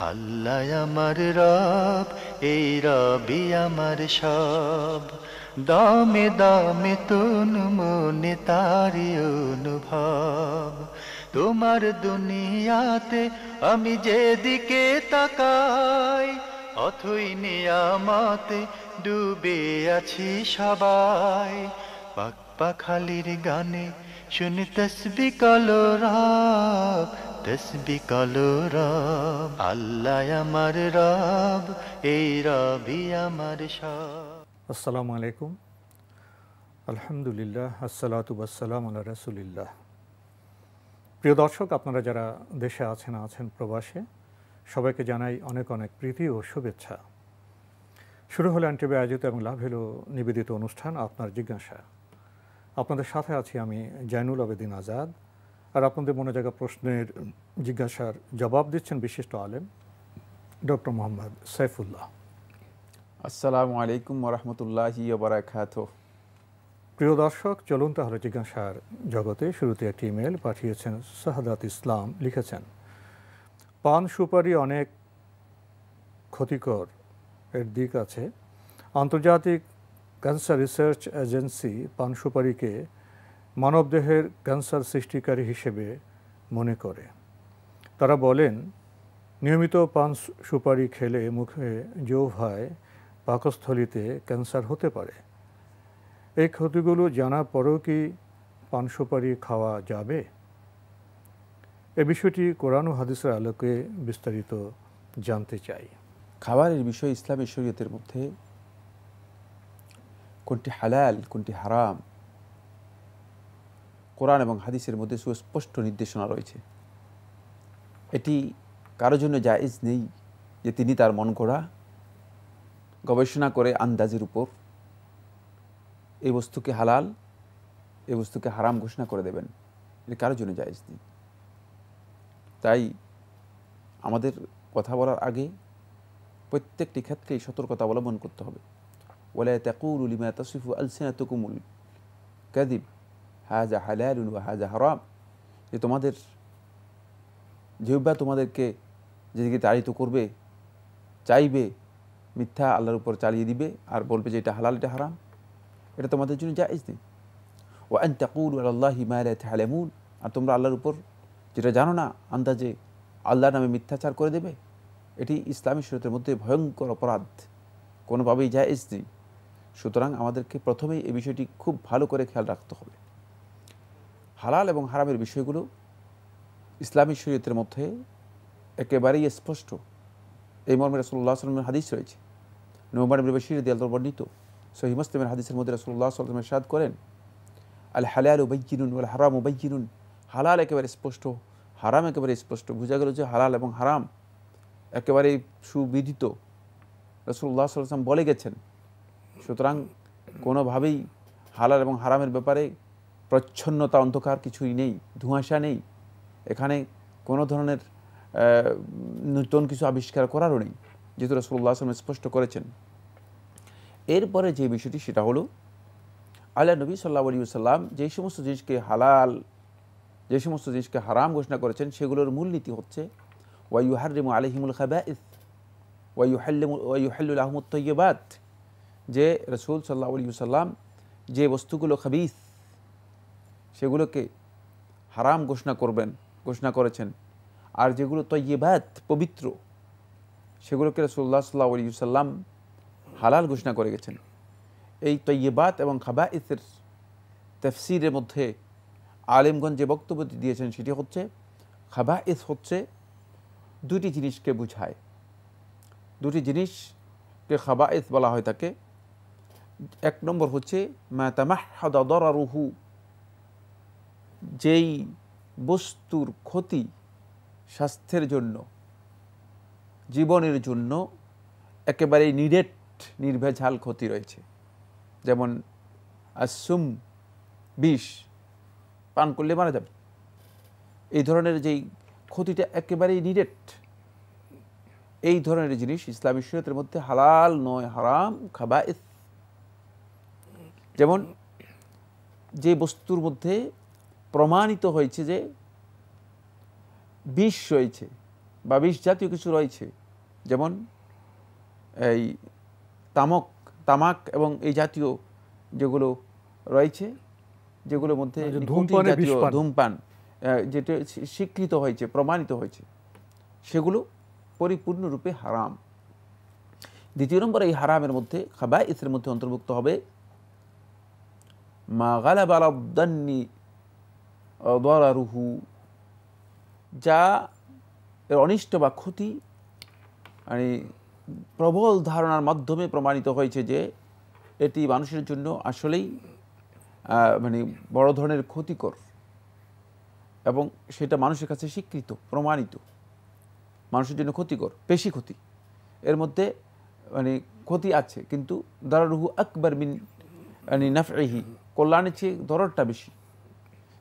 আল্লাহ আমার রব, এই রবি আমার সব। দামে দামে তুন মনে তারি অনুভব। তোমার দুনিয়াতে আমি যেদিকে তাকাই, অথই নিয়ামতে ডুবে আছি সবাই। পাক পাখালির গানে শুনি তসবি কলরব, তসবি কলরব। আল্লাহ আমার রব, এই রবি আমার সব। আসসালামু আলাইকুম, আলহামদুলিল্লাহ, আসসালাতু ওয়াসসালামু আলা রাসূলিল্লাহ। প্রিয় দর্শক, আপনারা যারা দেশে আছেন প্রবাসে, সবাইকে জানাই অনেক অনেক প্রীতি ও শুভেচ্ছা। শুরু হলো এনটিভি আয়োজিত এবং লাভ হলো নিবেদিত অনুষ্ঠান আপনার জিজ্ঞাসা। আপনাদের সাথে আছি আমি জাইনুল আবেদিন আজাদ, আর আপনাদের মনে জাগা প্রশ্নের জিজ্ঞাসার জবাব দিচ্ছেন বিশিষ্ট আলেম ডক্টর মোহাম্মদ সাইফুল্লাহ। আসসালামু আলাইকুম ওরহমতুল্লাহি ওয়া বারাকাতুহু। প্রিয় দর্শক, চলুন তাহলে জিজ্ঞাসার জগতে। শুরুতে একটি ইমেল পাঠিয়েছেন শাহাদাত ইসলাম, লিখেছেন, পান সুপারি অনেক ক্ষতিকর এর দিক আছে। আন্তর্জাতিক ক্যান্সার রিসার্চ এজেন্সি পান সুপারিকে মানবদেহের ক্যান্সার সৃষ্টিকারী হিসেবে মনে করে। তারা বলেন, নিয়মিত পান সুপারি খেলে মুখে, জিহ্বায়, পাকস্থলীতে ক্যান্সার হতে পারে। এই ক্ষতিগুলো জানার পরেও কি পান সুপারি খাওয়া যাবে? এ বিষয়টি কোরআন ও হাদিসের আলোকে বিস্তারিত জানতে চাই। খাবারের বিষয় ইসলামী শরীয়তের মধ্যে কোনটি হালাল কোনটি হারাম, কোরআন এবং হাদিসের মধ্যে সুস্পষ্ট নির্দেশনা রয়েছে। এটি কারোর জন্য জায়েজ নেই যে তিনি তার মন গড়া গবেষণা করে আন্দাজের উপর এই বস্তুকে হালাল, এই বস্তুকে হারাম ঘোষণা করে দেবেন। এটি কারোর জন্য জায়েজ নেই। তাই আমাদের কথা বলার আগে প্রত্যেকটি ক্ষেত্রেই সতর্কতা অবলম্বন করতে হবে। ওয়ালা তাকুলু লিমা তাসিফু আলসিনাতুকুমুল কাযিব হাযা হালালুন ওয়া হাযা হারাম। যে তোমাদের জিহ্বা তোমাদেরকে যেদিকে তাড়িত করবে, চাইবে মিথ্যা আল্লাহর উপর চালিয়ে দিবে আর বলবে যে এটা হালাল এটা হারাম, এটা তোমাদের জন্য জায়েজ নেই। ওয়া আন তাকুলু আলাল্লাহি মা লা তা'লামুন। আর তোমরা আল্লাহর উপর যেটা জানো না আন্দাজে আল্লাহর নামে মিথ্যাচার করে দেবে, এটি ইসলামী শরীয়তের মধ্যে ভয়ঙ্কর অপরাধ, কোনোভাবেই জায়েজ নেই। সুতরাং আমাদেরকে প্রথমেই এই বিষয়টি খুব ভালো করে খেয়াল রাখতে হবে। হালাল এবং হারামের বিষয়গুলো ইসলামী শরীয়তের মধ্যে একেবারেই স্পষ্ট। এই মর্মে রাসূলুল্লাহ সাল্লাল্লাহু আলাইহি ওয়াসাল্লামের হাদিস রয়েছে, নুমান ইবনে বাশীর রাদিয়াল্লাহু আনহু বর্ণিত সহিহ মুসলিমের হাদিসের মধ্যে রাসূলুল্লাহ সাল্লাল্লাহু আলাইহি ওয়াসাল্লাম ইরশাদ করেন, আল হালালু বাইয়িনুন ওয়াল হারামু বাইয়িনুন। হালাল একেবারে স্পষ্ট, হারাম একেবারে স্পষ্ট। বোঝা গেল যে হালাল এবং হারাম একেবারে সুবিদিত, রাসূলুল্লাহ সাল্লাল্লাহু আলাইহি ওয়াসাল্লাম বলে গেছেন। সুতরাং কোনোভাবেই হালাল এবং হারামের ব্যাপারে প্রচ্ছন্নতা, অন্ধকার কিছুই নেই, ধোঁয়াশা নেই। এখানে কোনো ধরনের নতুন কিছু আবিষ্কার করারও নেই, যেহেতু রাসূলুল্লাহ সাল্লাল্লাহু আলাইহি ওয়াসাল্লাম স্পষ্ট করেছেন। এরপরে যে বিষয়টি সেটা হলো, আল্লাহ নবী সাল্লাল্লাহু আলাইহি ওয়াসাল্লাম যেই সমস্ত জিনিসকে হালাল, যে সমস্ত জিনিসকে হারাম ঘোষণা করেছেন, সেগুলোর মূলনীতি হচ্ছে ওয়া ইউহাররিমু আলাইহিমুল খাবাইস ওয়া ইউহাল্লু লাহুমুত তাইয়্যিবাত। যে রাসূল সাল্লাল্লাহু আলাইহি ওয়াসাল্লাম যে বস্তুগুলো খাবিস সেগুলোকে হারাম ঘোষণা করেছেন, আর যেগুলো তাইয়্যিবাত পবিত্র সেগুলোকে রাসূলুল্লাহ সাল্লাল্লাহু আলাইহি ওয়াসাল্লাম হালাল ঘোষণা করে গেছেন। এই তাইয়্যিবাত এবং খাবাইসের তাফসীরের মধ্যে আলেমগণ যে বক্তব্য দিয়েছেন সেটি হচ্ছে, খাবাইস হচ্ছে দুটি জিনিসকে বোঝায়, দুটি জিনিসকে খাবাইস বলা হয় থাকে। এক নম্বর হচ্ছে মা তামাহহাদা দারারুহু, যেই বস্তুর ক্ষতি স্বাস্থ্যের জন্য, জীবনের জন্য একেবারে নির্ভেজাল ক্ষতি রয়েছে। যেমন আসুম, বিষ, পান করলে মারা যাবে, এই ধরনের যেই ক্ষতিটা একেবারেই নিরেট, এই ধরনের জিনিস ইসলামী শরীয়তের মধ্যে হালাল নয়, হারাম, খাবাইস। যেমন যে বস্তুর মধ্যে প্রমাণিত হয়েছে যে বিষ রয়েছে, বা বিষ জাতীয় কিছু রয়েছে, যেমন এই তামাক এবং এই জাতীয় যেগুলো রয়েছে, যেগুলোর মধ্যে নিকোটিন জাতীয় ধূমপান যেটা স্বীকৃত হয়েছে, প্রমাণিত হয়েছে, সেগুলো পরিপূর্ণরূপে হারাম। দ্বিতীয় নম্বর, এই হারামের মধ্যে খাবাইসের মধ্যে অন্তর্ভুক্ত হবে মা গালাবা আলা যান্নি দারারুহু, যা এর অনিষ্ট বা ক্ষতি মানে প্রবল ধারণার মাধ্যমে প্রমাণিত হয়েছে যে এটি মানুষের জন্য আসলেই মানে বড় ধরনের ক্ষতিকর, এবং সেটা মানুষের কাছে স্বীকৃত, প্রমাণিত, মানুষের জন্য ক্ষতিকর, বেশি ক্ষতি। এর মধ্যে মানে ক্ষতি আছে, কিন্তু দারারুহু আকবার মিন মানে নাফইহি, কল্যাণের চেয়ে দররটা বেশি।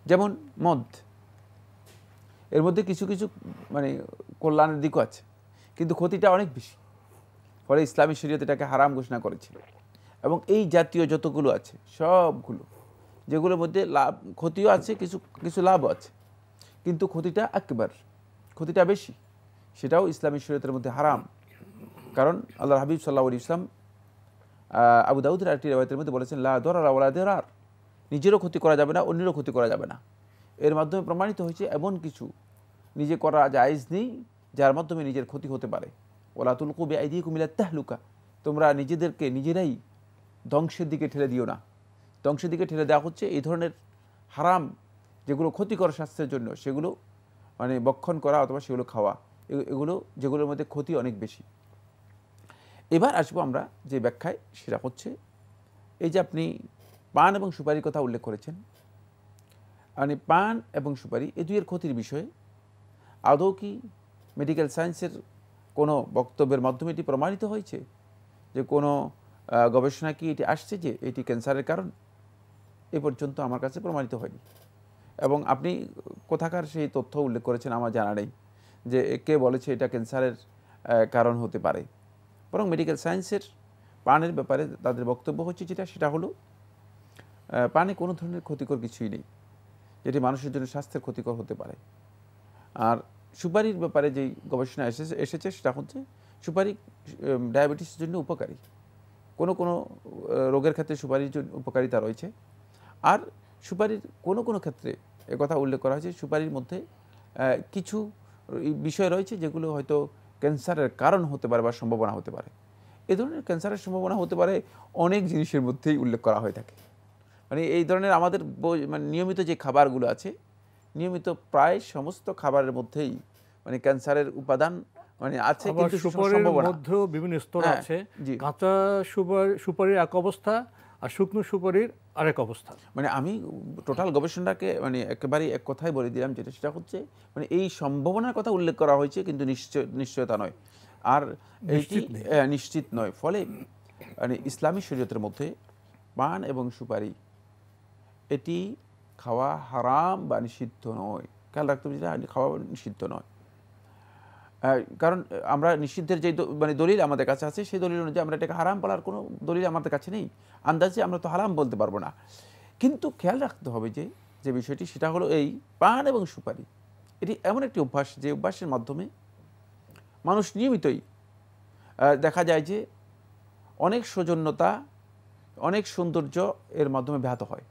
যেমন মদ, এর মধ্যে কিছু কিছু মানে কল্যাণের দিকও আছে, কিন্তু ক্ষতিটা অনেক বেশি। ফলে ইসলামী শরীয়ত এটাকে হারাম ঘোষণা করেছে। এবং এই জাতীয় যতগুলো আছে সবগুলো, যেগুলোর মধ্যে লাভ ক্ষতিও আছে, কিছু কিছু লাভও আছে, কিন্তু ক্ষতিটা আকবার, ক্ষতিটা বেশি, সেটাও ইসলামী শরীয়তের মধ্যে হারাম। কারণ আল্লাহর হাবিব সাল্লাল্লাহু আলাইহি ওয়াসাল্লাম আবু দাউদের আরেকটি রিওয়ায়াতের মধ্যে বলেছেন, লা দরারা ওয়ালা দিরার, নিজেরও ক্ষতি করা যাবে না, অন্যেরও ক্ষতি করা যাবে না। এর মাধ্যমে প্রমাণিত হয়েছে এমন কিছু নিজে করা জায়েজ নেই যার মাধ্যমে নিজের ক্ষতি হতে পারে। ওয়ালা তুলকু বিআইদিকুম ইলা তাহলুকা, তোমরা নিজেদেরকে নিজেরাই ধ্বংসের দিকে ঠেলে দিও না। ধ্বংসের দিকে ঠেলে দেওয়া হচ্ছে এই ধরনের হারাম যেগুলো ক্ষতিকর স্বাস্থ্যের জন্য, সেগুলো মানে ভক্ষণ করা অথবা সেগুলো খাওয়া, এগুলো যেগুলোর মধ্যে ক্ষতি অনেক বেশি। এবার আসবো আমরা যে ব্যাখ্যায়, সেটা হচ্ছে এই যে আপনি পান এবং সুপারির কথা উল্লেখ করেছেন, মানে পান এবং সুপারি এই দুইয়ের ক্ষতির বিষয়ে আদৌ কি মেডিকেল সায়েন্সের কোনো বক্তব্যের মাধ্যমে এটি প্রমাণিত হয়েছে, যে কোনো গবেষণা কি এটি আসছে যে এটি ক্যান্সারের কারণ? এ পর্যন্ত আমার কাছে প্রমাণিত হয়নি। এবং আপনি কোথাকার সেই তথ্য উল্লেখ করেছেন আমার জানা নেই যে কে বলেছে এটা ক্যান্সারের কারণ হতে পারে। বরং মেডিকেল সায়েন্সের পানের ব্যাপারে তাদের বক্তব্য হচ্ছে সেটা হলো পানে কোনো ধরনের ক্ষতিকর কিছুই নেই যেটি মানুষের জন্য স্বাস্থ্যের ক্ষতিকর হতে পারে। আর সুপারির ব্যাপারে যেই গবেষণা এসেছে সেটা হচ্ছে সুপারি ডায়াবেটিসের জন্য উপকারী, কোনো কোনো রোগের ক্ষেত্রে সুপারির জন্য উপকারিতা রয়েছে। আর সুপারির কোনো কোনো ক্ষেত্রে একথা উল্লেখ করা হয়েছে, সুপারির মধ্যে কিছু বিষয় রয়েছে যেগুলো হয়তো ক্যান্সারের কারণ হতে পারে বা সম্ভাবনা হতে পারে। এ ধরনের ক্যান্সারের সম্ভাবনা হতে পারে অনেক জিনিসের মধ্যেই উল্লেখ করা হয়ে থাকে। মানে এই ধরনের আমাদের মানে নিয়মিত যে খাবারগুলো আছে, নিয়মিত প্রায় সমস্ত খাবারের মধ্যেই মানে ক্যান্সারের উপাদান মানে আছে, কিন্তু সুপারির মধ্যেও বিভিন্ন স্তর আছে। কাঁচা সুপারির এক অবস্থা আর শুকনো সুপারির আরেক অবস্থা। মানে আমি টোটাল গবেষণাটাকে মানে একেবারে এক কথাই বলে দিলাম, সেটা হচ্ছে মানে এই সম্ভাবনার কথা উল্লেখ করা হয়েছে, কিন্তু নিশ্চয়তা নয়, আর এটি নিশ্চিত নয়। ফলে মানে ইসলামী শরীয়তের মধ্যে পান এবং সুপারি এটি খাওয়া হারাম বা নিষিদ্ধ নয়। খেয়াল রাখতে হবে, যেটা খাওয়া নিষিদ্ধ নয়। কারণ আমরা নিষিদ্ধের যে মানে দলিল আমাদের কাছে আছে, সেই দলিল অনুযায়ী আমরা এটাকে হারাম বলার কোনো দলিল আমাদের কাছে নেই। আন্দাজে আমরা তো হারাম বলতে পারবো না। কিন্তু খেয়াল রাখতে হবে যে বিষয়টি, সেটা হলো এই পান এবং সুপারি এটি এমন একটি অভ্যাস, যে অভ্যাসের মাধ্যমে মানুষ নিয়মিতই দেখা যায় যে অনেক সৌজন্যতা, অনেক সৌন্দর্য এর মাধ্যমে ব্যাহত হয়।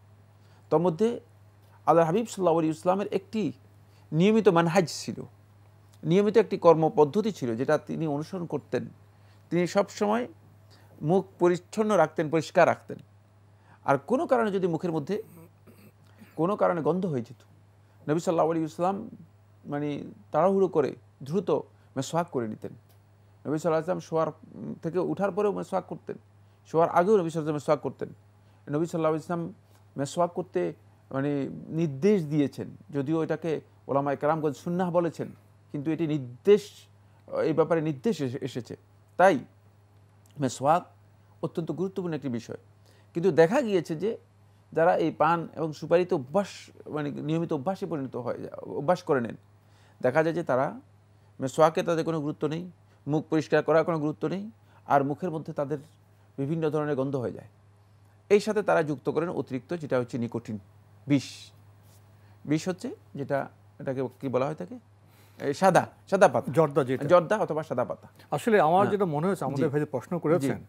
তার মধ্যে আল্লাহর হাবিব সাল্লাল্লাহু আলাইহি ওয়াসাল্লামের একটি নিয়মিত মানহাজ ছিল, নিয়মিত একটি কর্মপদ্ধতি ছিল যেটা তিনি অনুসরণ করতেন। তিনি সবসময় মুখ পরিচ্ছন্ন রাখতেন, পরিষ্কার রাখতেন। আর কোনো কারণে যদি মুখের মধ্যে কোনো কারণে গন্ধ হয়ে যেত, নবী সাল্লাল্লাহু আলাইহি ওয়াসাল্লাম মানে তাড়াহুড়ো করে দ্রুত মেসওয়াক করে নিতেন। নবী সাল্লাল্লাহু আলাইহি ওয়াসাল্লাম শোয়ার থেকে উঠার পরেও মেসওয়াক করতেন, শোয়ার আগেও নবী সাল্লাল্লাহু আলাইহি ওয়াসাল্লাম মেসওয়াক করতেন। নবী সাল্লাল্লাহু আলাইহি ওয়াসাল্লাম মেসওয়াক করতে মানে নির্দেশ দিয়েছেন, যদিও এটাকে ওলামায়ে কেরামগণ সুন্নাহ বলেছেন, কিন্তু এটি নির্দেশ, এই ব্যাপারে নির্দেশ এসেছে। তাই মেসওয়াক অত্যন্ত গুরুত্বপূর্ণ একটি বিষয়। কিন্তু দেখা গিয়েছে যে যারা এই পান এবং সুপারিতে অভ্যাস মানে নিয়মিত অভ্যাসে পরিণত হয়, অভ্যাস করে নেন, দেখা যায় যে তারা মেসওয়াকে তাদের কোনো গুরুত্ব নেই, মুখ পরিষ্কার করার কোনো গুরুত্ব নেই, আর মুখের মধ্যে তাদের বিভিন্ন ধরনের গন্ধ হয়ে যায়। এই সাথে তারা যুক্ত করেন অতিরিক্ত, যেটা হচ্ছে নিকোটিন, বিষ হচ্ছে যেটা, এটাকে কি বলা হয় থাকে সাদা সাদা পাতা, জর্দা অথবা সাদা পাতা। আসলে আমার যেটা মনে হচ্ছে, আমাদের ভাই প্রশ্ন করেছেন,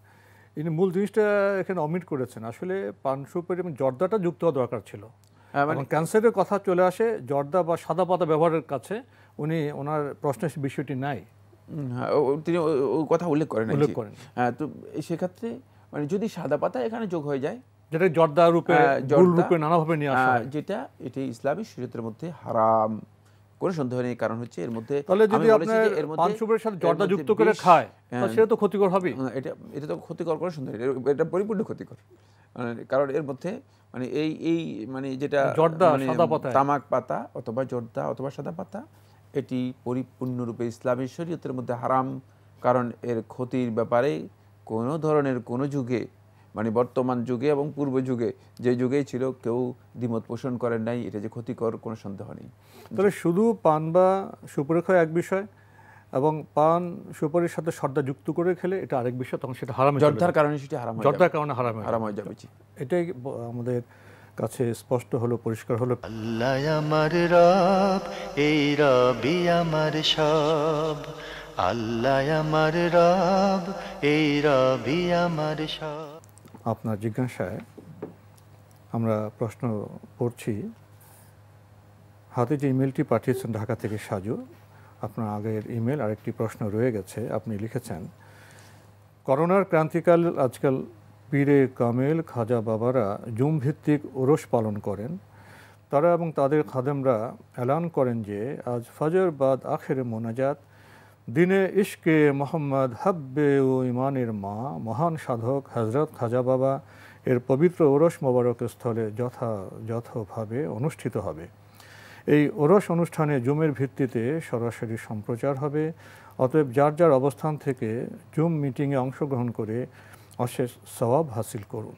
ইনি মূল জিনিসটা এখানে অমিট করেছেন। আসলে পান সুপারি এবং জর্দাটা যুক্ত হওয়া দরকার ছিল। মানে ক্যান্সারের কথা চলে আসে জর্দা বা সাদা পাতা ব্যবহারের কাছে, উনি ওনার প্রশ্নের বিষয়টি নাই, তিনি ওই কথা উল্লেখ করেন। তো সেক্ষেত্রে মানে যদি সাদা পাতা এখানে যোগ হয়ে যায়, যেটা জর্দা রূপে রূপে নানাভাবে নিয়ে আসা, যেটা এটি ইসলামী শরীয়তের মধ্যে হারাম, কোনো সন্দেহ নেই। কারণ হচ্ছে এর মধ্যে তাহলে যদি আপনার পান সুপারির সাথে জর্দা যুক্ত করে খায় তাহলে সেটা তো ক্ষতিকর হবে। এটা তো ক্ষতিকর, কোনো সন্দেহ নেই, এটা পরিপূর্ণ ক্ষতিকর। কারণ এর মধ্যে মানে এই মানে যেটা জর্দা সাদা পাতা, তামাক পাতা অথবা জর্দা অথবা সাদা পাতা, এটি পরিপূর্ণরূপে ইসলামী শরীয়তের মধ্যে হারাম। কারণ এর ক্ষতির ব্যাপারে কোনো ধরনের কোনো যুগে, মানে বর্তমান যুগে এবং পূর্ব যুগে, যে যুগেই ছিল, কেউ দ্বিমত পোষণ করেন নাই এটা যে ক্ষতিকর, কোনো সন্দেহ নেই। তবে শুধু পান বা সুপারি খাওয়া এক বিষয়, এবং পান সুপারির সাথে সর্দা যুক্ত করে খেলে এটা আরেক বিষয়, তখন সেটা হারাম, জর্দার কারণে সেটা হারাম, জর্দার কারণে হারাম হয়ে যাবে। এটাই আমাদের কাছে স্পষ্ট হলো, পরিষ্কার হলো। আল্লাহ আমার রব, এই রবি আমার সব। আল্লাহ আমার রব, এই রবি আমার সব। আপনার জিজ্ঞাসায় আমরা প্রশ্ন পড়ছি। হাতে যে ইমেলটি পাঠিয়েছেন ঢাকা থেকে সাজু, আপনার আগের ইমেল আরেকটি প্রশ্ন রয়ে গেছে। আপনি লিখেছেন, করোনার ক্রান্তিকাল আজকাল পীরে কামেল খাজা বাবারা জুম ভিত্তিক ওরস পালন করেন। তারা এবং তাদের খাদেমরা এলান করেন যে আজ ফজর বাদ আখেরে মোনাজাত, দিনে ইশকে মোহাম্মদ হাব্বে ও ইমানের মা মহান সাধক হজরত খাজা বাবা এর পবিত্র ওরস মোবারক স্থলে যথাযথভাবে অনুষ্ঠিত হবে। এই ওরস অনুষ্ঠানে জুমের ভিত্তিতে সরাসরি সম্প্রচার হবে। অতএব যার যার অবস্থান থেকে জুম মিটিংয়ে অংশগ্রহণ করে অশেষ সওয়াব হাসিল করুন।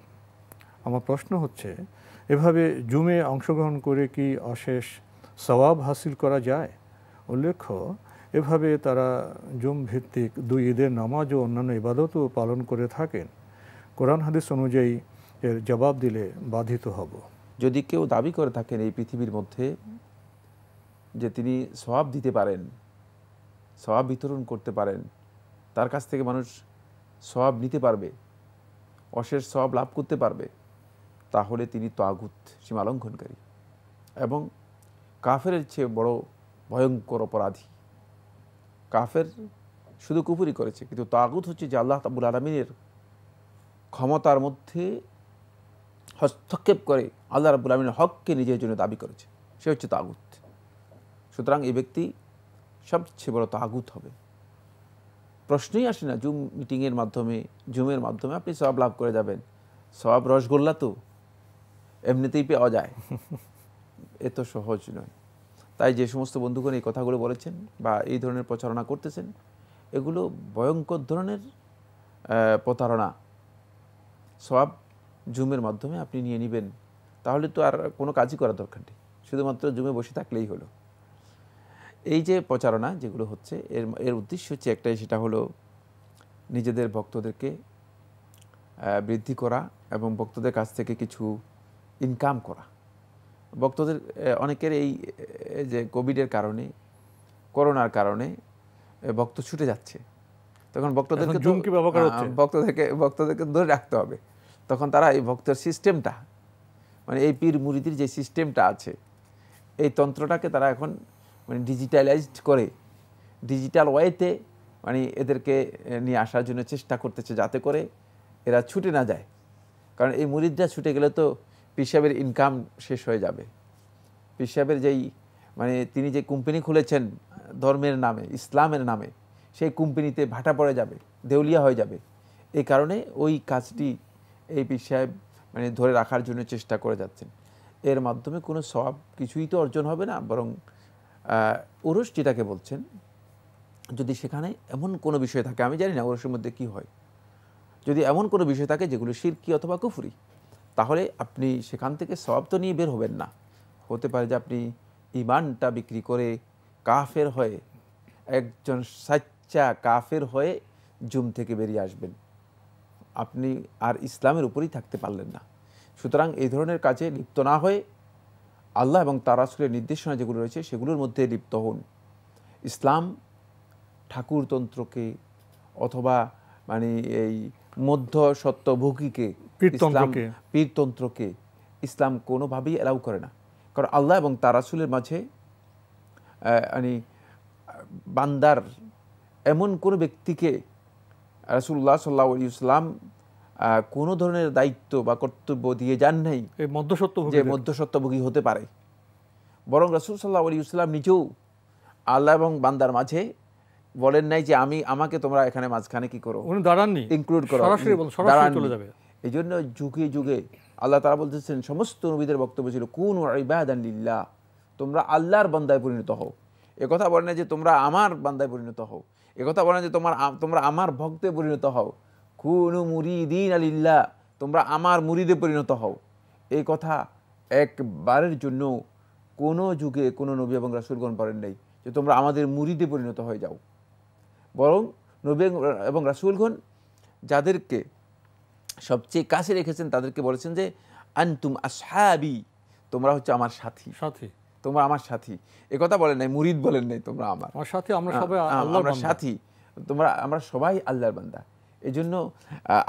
আমার প্রশ্ন হচ্ছে, এভাবে জুমে অংশগ্রহণ করে কি অশেষ সওয়াব হাসিল করা যায়? উল্লেখ্য, এভাবে তারা জুম ভিত্তিক দুই ঈদের নামাজ ও অন্যান্য ইবাদতও পালন করে থাকেন। কোরআন হাদিস অনুযায়ী এর জবাব দিলে বাধিত হব। যদি কেউ দাবি করে থাকেন এই পৃথিবীর মধ্যে যে তিনি সওয়াব দিতে পারেন, সওয়াব বিতরণ করতে পারেন, তার কাছ থেকে মানুষ সওয়াব নিতে পারবে, অশেষ সওয়াব লাভ করতে পারবে, তাহলে তিনি তাগুত, সীমালঙ্ঘনকারী এবং কাফেরের চেয়ে বড় ভয়ঙ্কর অপরাধী। কাফের শুধু কুফরি করেছে, কিন্তু তাগুত হচ্ছে যে আল্লাহ রাব্বুল আলামিনের ক্ষমতার মধ্যে হস্তক্ষেপ করে আল্লাহ রাব্বুল আলামিনের হককে নিজের জন্য দাবি করেছে, সে হচ্ছে তাগুত। সুতরাং এই ব্যক্তি সবচেয়ে বড় তাগুত হবে। প্রশ্নই আসে না জুম মিটিংয়ের মাধ্যমে, জুমের মাধ্যমে আপনি সওয়াব লাভ করে যাবেন। সওয়াব রসগোল্লা তো এমনিতেই পাওয়া যায়, এত সহজ নয়। তাই যে সমস্ত বন্ধুগণ এই কথাগুলো বলেছেন বা এই ধরনের প্রচারণা করতেছেন, এগুলো ভয়ঙ্কর ধরনের প্রতারণা। সওয়াব জুমের মাধ্যমে আপনি নিয়ে নেবেন, তাহলে তো আর কোনো কাজই করার দরকার নেই, শুধুমাত্র জুমে বসে থাকলেই হলো। এই যে প্রচারণা যেগুলো হচ্ছে, এর উদ্দেশ্য হচ্ছে একটাই, সেটা হলো নিজেদের ভক্তদেরকে বৃদ্ধি করা এবং ভক্তদের কাছ থেকে কিছু ইনকাম করা। ভক্তদের অনেকের এই যে কোভিডের কারণে, করোনার কারণে ভক্ত ছুটে যাচ্ছে, তখন ভক্তদেরকে ধরে রাখতে হবে। তখন তারা এই ভক্তের সিস্টেমটা, মানে এই পীর মুরিদির যে সিস্টেমটা আছে, এই তন্ত্রটাকে তারা এখন মানে ডিজিটালাইজড করে, ডিজিটাল ওয়েতে মানে এদেরকে নিয়ে আসার জন্য চেষ্টা করতেছে, যাতে করে এরা ছুটে না যায়। কারণ এই মুরিদরা ছুটে গেলে তো পীর সাহেবের ইনকাম শেষ হয়ে যাবে। পীর সাহেবের যেই মানে তিনি যে কোম্পানি খুলেছেন ধর্মের নামে, ইসলামের নামে, সেই কোম্পানিতে ভাটা পড়ে যাবে, দেউলিয়া হয়ে যাবে। এই কারণে ওই কাজটি এই পীর সাহেব মানে ধরে রাখার জন্য চেষ্টা করে যাচ্ছেন। এর মাধ্যমে কোনো সওয়াব কিছুই তো অর্জন হবে না, বরং ওরস যেটাকে বলছেন, যদি সেখানে এমন কোনো বিষয় থাকে, আমি জানি না ওরসের মধ্যে কি হয়, যদি এমন কোনো বিষয় থাকে যেগুলো শিরকি অথবা কুফরি, তাহলে আপনি সেখান থেকে সওয়াব তো নিয়ে বের হবেন না। হতে পারে যে আপনি ইমানটা বিক্রি করে কাফের হয়ে, একজন সাচ্চা কাফের হয়ে জুম থেকে বেরিয়ে আসবেন, আপনি আর ইসলামের উপরেই থাকতে পারলেন না। সুতরাং এই ধরনের কাজে লিপ্ত না হয়ে আল্লাহ এবং তার রাসূলের নির্দেশনা যেগুলো রয়েছে সেগুলোর মধ্যে লিপ্ত হন। ইসলাম ঠাকুরতন্ত্রকে অথবা মানে এই মধ্য সত্যভোগীকে, পীরতন্ত্রকে ইসলাম কোনোভাবেই অ্যালাউ করে না। কারণ আল্লাহ এবং তার রাসূলের মাঝে মানে বান্দার এমন কোনো ব্যক্তিকে রাসূলুল্লাহ সাল্লাল্লাহু আলাইহি ওয়াসাল্লাম কোনো ধরনের দায়িত্ব বা কর্তব্য দিয়ে যান নাই যে মধ্যসত্যভোগী হতে পারে। বরং রাসূল সাল্লাল্লাহু আলাইহি ওয়াসাল্লাম নিজেও আল্লাহ এবং বান্দার মাঝে বলেন নাই যে আমাকে তোমরা এখানে মাঝখানে কি করো, দাঁড়াননি, ইনক্লুড করো, এই জন্য যুগে যুগে আল্লাহ তাআলা বলতেছেন, সমস্ত নবীদের বক্তব্য ছিল কুনু ইবাদান লিল্লাহ, তোমরা আল্লাহর বান্দায় পরিণত হও। একথা বলে না যে তোমরা আমার বান্দায় পরিণত হও, একথা বলে না যে তোমরা আমার ভক্তে পরিণত হও। কুনু মুরিদিন লিল্লাহ, তোমরা আমার মুরিদে পরিণত হও। এই কথা একবারের জন্য কোনো যুগে কোনো নবী এবং রাসূলগণ বলেন নাই যে তোমরা আমাদের মুরিদে পরিণত হয়ে যাও। বরং নবী এবং রাসূলগণ যাদেরকে সবচেয়ে কাছে রেখেছেন তাদেরকে বলেছেন যে আনতুম আসহাবি, তোমরা হচ্ছে আমার সাথী, তোমরা আমার সাথী। একথা বলেন নাই, মুরিদ বলেন নাই, তোমরা আমার সাথী, আমরা সবাই আল্লাহর সাথী, আমরা সবাই আল্লাহর বান্দা। এই জন্য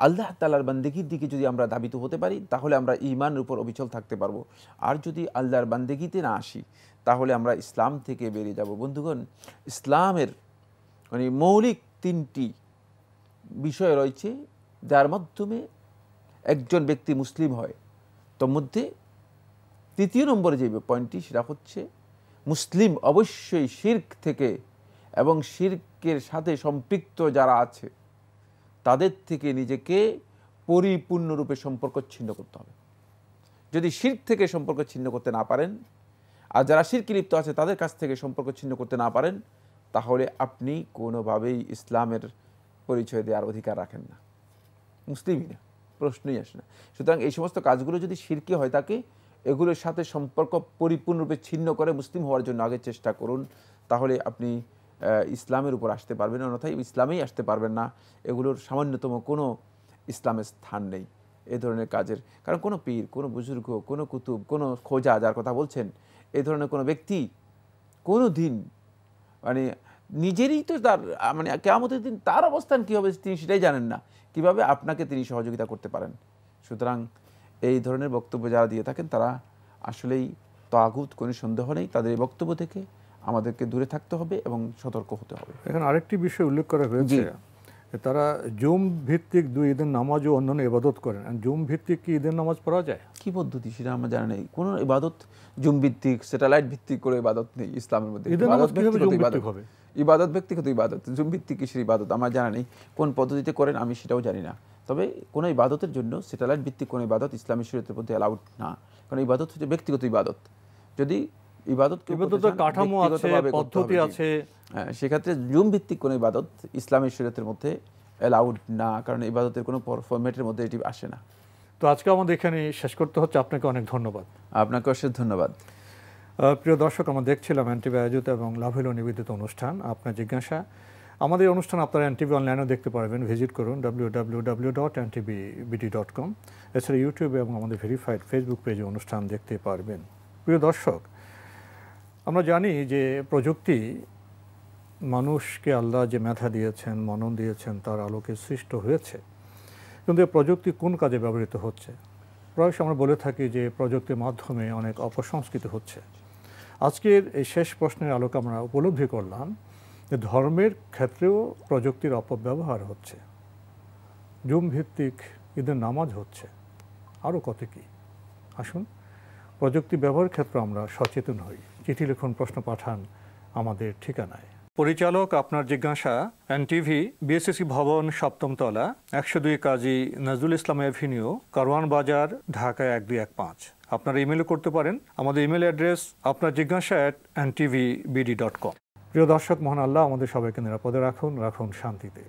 আল্লাহ তাআলার বান্দেগীর দিকে যদি আমরা ধাবিত হতে পারি তাহলে আমরা ঈমানের উপর অবিচল থাকতে পারবো। আর যদি আল্লাহর বান্দেগীতে না আসি তাহলে আমরা ইসলাম থেকে বেরিয়ে যাব। বন্ধুগণ, ইসলামের মানে মৌলিক 3টি বিষয় রয়েছে যার মাধ্যমে একজন ব্যক্তি মুসলিম হয়। তোর মধ্যে 3য় নম্বরে যে পয়েন্টটি সেটা হচ্ছে মুসলিম অবশ্যই শিরক থেকে এবং শিরকের সাথে সম্পৃক্ত যারা আছে তাদের থেকে নিজেকে পরিপূর্ণরূপে সম্পর্ক ছিন্ন করতে হবে। যদি শিরক থেকে সম্পর্ক ছিন্ন করতে না পারেন আর যারা শিরকে লিপ্ত আছে তাদের কাছ থেকে সম্পর্ক ছিন্ন করতে না পারেন তাহলে আপনি কোনোভাবেই ইসলামের পরিচয় দেওয়ার অধিকার রাখেন না, মুসলিমই না, প্রশ্নই আসে না। সুতরাং এই সমস্ত কাজগুলো যদি শিরকি হয় থাকে এগুলোর সাথে সম্পর্ক পরিপূর্ণরূপে ছিন্ন করে মুসলিম হওয়ার জন্য আগে চেষ্টা করুন, তাহলে আপনি ইসলামের উপর আসতে পারবেন, অন্যথায় ইসলামেই আসতে পারবেন না। এগুলোর সামান্যতম কোনো ইসলামের স্থান নেই এ ধরনের কাজের। কারণ কোনো পীর, কোনো বুজুর্গ, কোনো কুতুব, কোনো খোজা যার কথা বলছেন এই ধরনের কোনো ব্যক্তি কোনো দিন মানে নিজেরই তো তার মানে কিয়ামতের দিন তার অবস্থান কী হবে তিনি সেটাই জানেন না, কিভাবে আপনাকে তিনি সহযোগিতা করতে পারেন। সুতরাং এই ধরনের বক্তব্য যারা দিয়ে থাকেন তারা আসলেই তাগুত, কোনো সন্দেহ নেই। তাদের এই বক্তব্য থেকে আমাদেরকে দূরে থাকতে হবে এবং সতর্ক হতে হবে। এখানে আরেকটি বিষয় উল্লেখ করা হয়েছে, তারা জুম ভিত্তিক 2 ঈদের নামাজ ও অন্যান্য ইবাদত করেন। জুম ভিত্তিক কি ঈদের নামাজ পড়া যায়? কি পদ্ধতি সেটা আমার জানা নেই। কোনো ইবাদত জুম ভিত্তিক, স্যাটেলাইট ভিত্তিক করে ইবাদত নেই ইসলামের মধ্যে। ইবাদত ব্যক্তিগত ইবাদত, জুম ভিত্তিক কিসের ইবাদত আমার জানা নেই। কোন পদ্ধতিতে করেন আমি সেটাও জানি না। তবে কোনো ইবাদতের জন্য স্যাটেলাইট ভিত্তিক কোনো ইবাদত ইসলামী শরীয়তের মধ্যে অ্যালাউড না। কারণ ইবাদত হচ্ছে ব্যক্তিগত ইবাদত। যদি ইবাদতের কাঠামো আছে, পদ্ধতি আছে, সেক্ষেত্রে জুম ভিত্তিক কোনো ইবাদত ইসলামী শরীয়তের মধ্যে অ্যালাউড না, কারণ ইবাদতের কোনো ফরম্যাটের মধ্যে এটি আসে না। তো আজকে আমাদের এখানে শেষ করতে হচ্ছে। আপনাকে অনেক ধন্যবাদ। আপনাকে অশেষ ধন্যবাদ। প্রিয় দর্শক, আমরা দেখছিলাম এনটিভি আয়োজিত এবং লাভ হলো নিবেদিত অনুষ্ঠান আপনার জিজ্ঞাসা। আমাদের অনুষ্ঠান আপনারা এনটিভি অনলাইনেও দেখতে পারবেন, ভিজিট করুন www.ntvbd.com। এছাড়া ইউটিউবে এবং আমাদের ভেরিফাইড ফেসবুক পেজে অনুষ্ঠান দেখতে পারবেন। প্রিয় দর্শক, আমরা জানি যে প্রযুক্তি মানুষকে আল্লাহ যে মেধা দিয়েছেন, মনন দিয়েছেন তার আলোকে সৃষ্ট হয়েছে, কিন্তু এই প্রযুক্তি কোন কাজে ব্যবহৃত হচ্ছে? প্রায়শ আমরা বলে থাকি যে প্রযুক্তির মাধ্যমে অনেক অপসংস্কৃতি হচ্ছে। আজকের এই শেষ প্রশ্নের আলোকে আমরা উপলব্ধি করলাম যে ধর্মের ক্ষেত্রেও প্রযুক্তির অপব্যবহার হচ্ছে, জুম ভিত্তিক ঈদের নামাজ হচ্ছে, আরও কত কী। আসুন প্রযুক্তি ব্যবহারের ক্ষেত্রে আমরা সচেতন হই। চিঠি লিখুন, প্রশ্ন পাঠান আমাদের ঠিকানায়। পরিচালক আপনার জিজ্ঞাসা, এনটিভি, বিএসসি ভবন, 7ম তলা, 102 কাজী নজরুল ইসলাম এভিনিউ, কারওয়ান বাজার, ঢাকা 1215। আপনারা ইমেলও করতে পারেন। আমাদের ইমেল অ্যাড্রেস আপনার জিজ্ঞাসা @ntvbd.com। প্রিয় দর্শক, মহান আল্লাহ আমাদের সবাইকে নিরাপদে রাখুন, রাখুন শান্তিতে।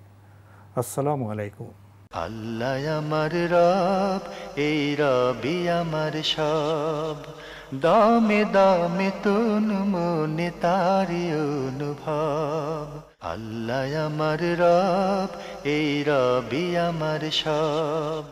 আসসালামু আলাইকুম। আল্লাহ আমার রব, এই রবি আমার সব, দামে দামে তুন মনে তারি অনুভব। আল্লাহ আমার রব, এই রবি আমার সব।